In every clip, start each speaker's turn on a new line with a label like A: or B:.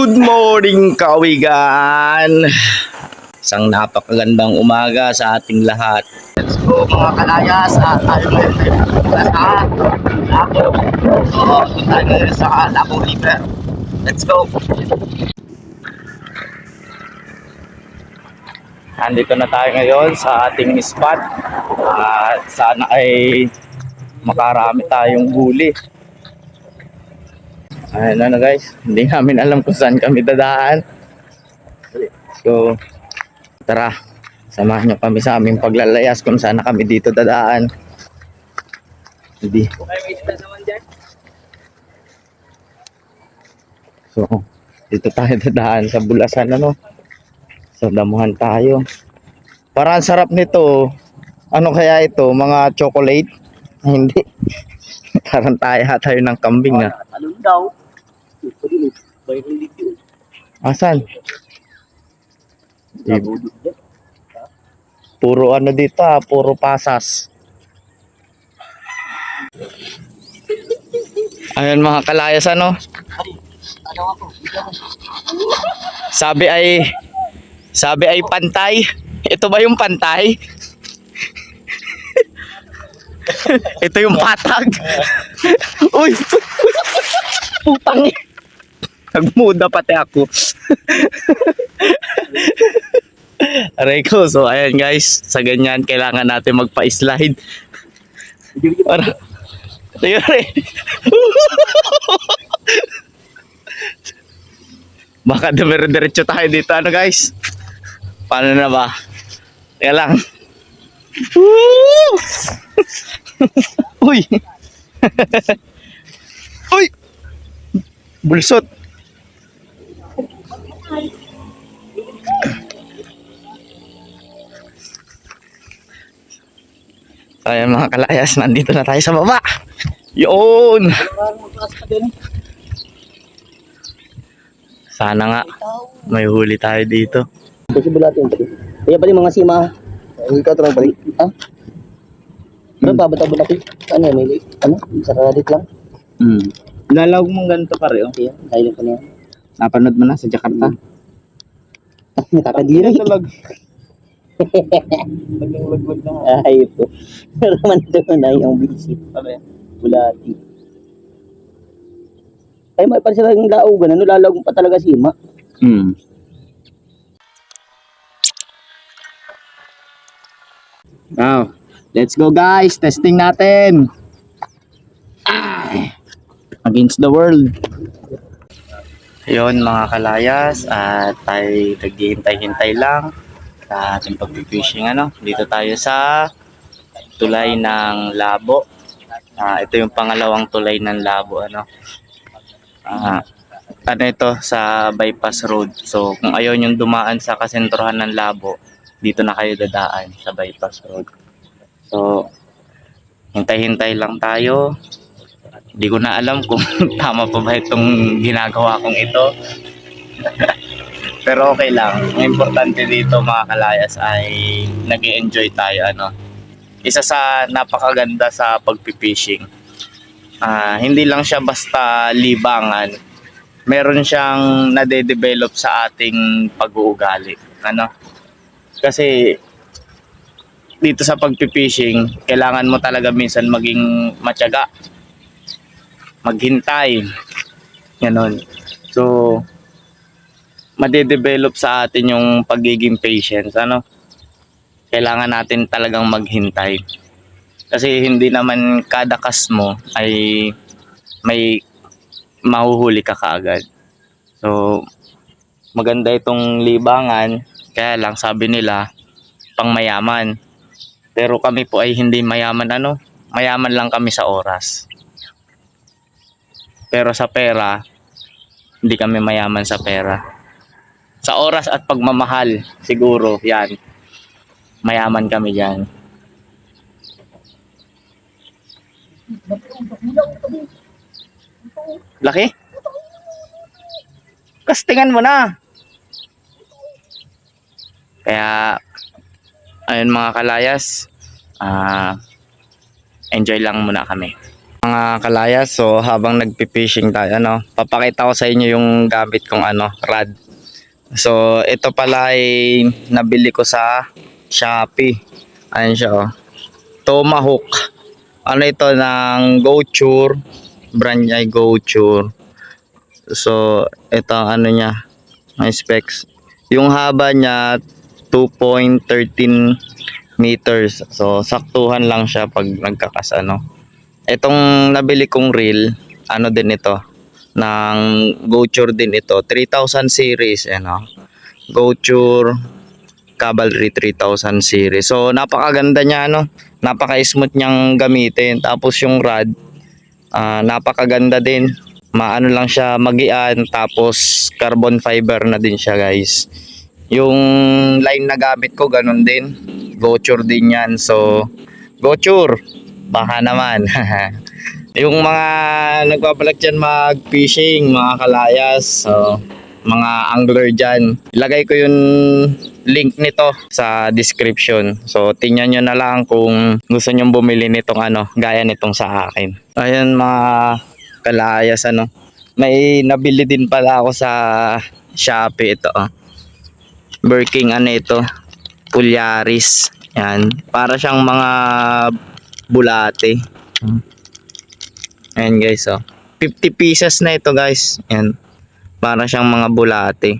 A: Good morning, kawigan! Isang napakagandang umaga sa ating lahat. Let's go mga kalayas at tayo ngayon ay pupunta sa Lago. So, punta ngayon sa Lago River. Let's go! Andito na tayo ngayon sa ating spot. At sana ay makarami tayong huli. Ayan na guys, hindi namin alam kung saan kami dadaan. So, tara, samahan nyo kami sa aming paglalayas kung saan na kami dito dadaan. Hindi. So, dito tayo dadaan sa Bulasan, ano? Sa damuhan tayo. Parang sarap nito. Ano kaya ito? Mga chocolate? Hindi. Parang tayo ng kambing, ah.
B: Ano daw?
A: Asan? Puro ano dito, ah, puro pasas. Ayun mga kalayas, ano? Sabi ay pantay. Ito ba yung pantay? Ito yung patag. Uy! Putang eh. Nagmuda pati ako. Aray ko. So ayan guys, sa ganyan kailangan natin magpa-slide. Para baka dire-diretso tayo dito, ano guys? Paano na ba? Kaya lang. Uy! Uy! Bulsot! Ayan mga kalayas, nandito na tayo sa baba. Yun! Sana nga may huli tayo dito.
B: Possible natin. Kaya pala mga sima. Ikaw ito lang pala. Ha? Ano ba? Ba't natin? Ano yan? May ano? Saralit lang?
A: Lalawag mong ganito pare, oh.
B: Kaya, silent ko na yan.
A: Napanood mo na sa Jakarta.
B: Nakakadiri.
A: Laglag na nga.
B: Ay po. Pero man ito na yung visit. Bulati. Ay, may parang sila yung laugan. Ano lalawag pa talaga sima?
A: Now, let's go guys. Testing natin. Against the world. Yun mga kalayas. At tayo naghihintay-hintay lang sa ating pag-fishing, ano. Dito tayo sa tulay ng Labo. Ito yung pangalawang tulay ng Labo, ano. Ano ito sa bypass road. So kung ayaw yung dumaan sa kasentrohan ng Labo, dito na kayo dadaan sa bypass road. So hintay-hintay lang tayo. Hindi ko na alam kung tama pa ba itong ginagawa kong ito. Pero okay lang. Ang importante dito mga kalayas ay nag-i-enjoy tayo, ano. Isa sa napakaganda sa pagpipishing. Hindi lang siya basta libangan. Meron siyang nade-develop sa ating pag-uugali, ano? Kasi dito sa pagpipishing, kailangan mo talaga minsan maging matyaga, maghintay, ganon. So made-develop sa atin yung pagiging patience, ano? Kailangan natin talagang maghintay. Kasi hindi naman kada cast mo ay may mahuhuli ka kaagad. So maganda itong libangan, kaya lang sabi nila pang mayaman. Pero kami po ay hindi mayaman, ano. Mayaman lang kami sa oras. Pero sa pera, hindi kami mayaman sa pera. Sa oras at pagmamahal, siguro, yan. Mayaman kami dyan. Laki? Kastingan mo na. Kaya, ayun mga kalayas, enjoy lang muna kami. Mga kalaya, so habang nagpi-fishing tayo, ano, papakita ko sa inyo yung gamit kong rod. So ito pala ay nabili ko sa Shopee. Ayan siya, oh. Tomahawk. Ano ito, ng Goture, brand niya ay Goture. So ito ang ano niya, may specs. Yung haba niya 2.13 meters. So saktuhan lang siya pag nagkakas ano. Itong nabili kong reel, ano din ito, ng Goture din ito, 3000 series, ano. Goture Cavalry 3000 series. So napakaganda niya, ano. Napaka-smooth niyang gamitin. Tapos yung rod, napakaganda din. Maano lang siya magian, tapos carbon fiber na din siya, guys. Yung line na gamit ko ganun din. Goture din 'yan. So Goture, baka naman. Yung mga nagbabalak dyan mag-fishing, mga kalayas, so, mga angler dyan, ilagay ko yung link nito sa description. So tingnan nyo na lang kung gusto nyo bumili nitong gaya nitong sa akin. Ayan mga kalayas, may nabili din pala ako sa Shopee ito. Birking ito, Polaris. Yan, para siyang mga bulate. Ayan guys, 50 pieces na ito, guys. Yan, para siyang mga bulate.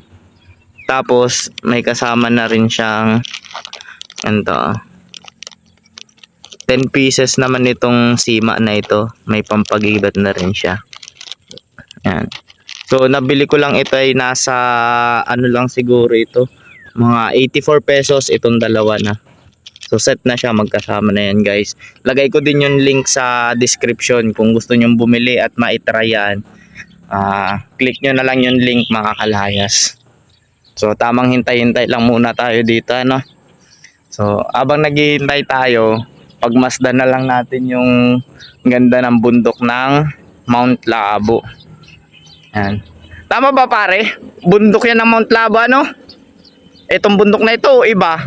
A: Tapos may kasama na rin siyang 10 pieces naman itong sima na ito. May pampagibat na rin siya. Yan. So nabili ko lang ito ay nasa lang siguro ito, mga 84 pesos itong dalawa na. So set na siya, magkasama na yan, guys. Lagay ko din yung link sa description kung gusto nyong bumili at maitry yan. Click nyo na lang yung link, mga kalayas. So tamang hintay-hintay lang muna tayo dito, So habang naghihintay tayo, pagmasdan na lang natin yung ganda ng bundok ng Mount Labo. Yan. Tama ba, pare? Bundok yan ng Mount Labo, Itong bundok na ito, iba.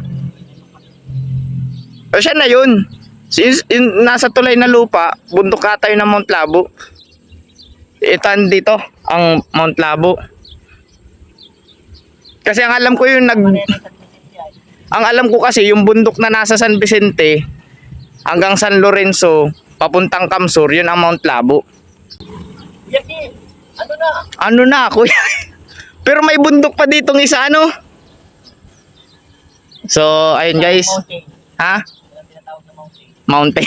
A: O siya na yun. Nasa tulay na lupa, bundok ka tayo ng Mount Labo. Ito dito, ang Mount Labo. Kasi ang alam ko ang alam ko kasi yung bundok na nasa San Vicente hanggang San Lorenzo, papuntang Camsur, yun ang Mount Labo. Ano na, kuya? Pero may bundok pa ditong isa, So, ayun, guys. Ha? Mountain.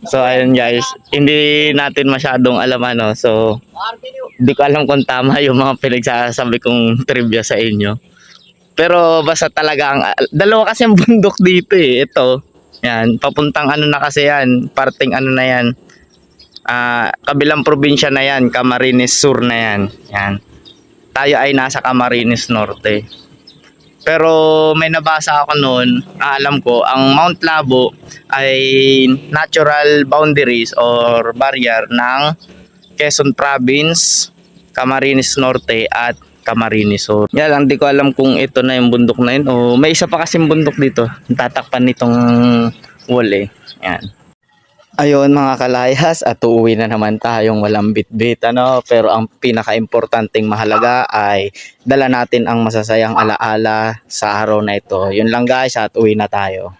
A: So ayun, guys, hindi natin masyadong alam so hindi ko alam kung tama yung mga pinagsasabi kong trivia sa inyo, pero basta talaga dalawa kasi ang bundok dito ito, yan, papuntang na kasi yan, parting na yan, kabilang probinsya na yan, Camarines Sur na yan, yan, tayo ay nasa Camarines Norte. Pero may nabasa ako noon, alam ko, ang Mount Labo ay natural boundaries or barrier ng Quezon Province, Camarines Norte at Camarines Sur. Yan lang, di ko alam kung ito na yung bundok na yun o may isa pa kasing bundok dito, tatakpan nitong wall Yan. Ayun mga kalayas, at uuwi na naman tayong walang bitbit, pero ang pinaka-importanting mahalaga ay dala natin ang masasayang alaala sa araw na ito. Yun lang, guys, at uwi na tayo.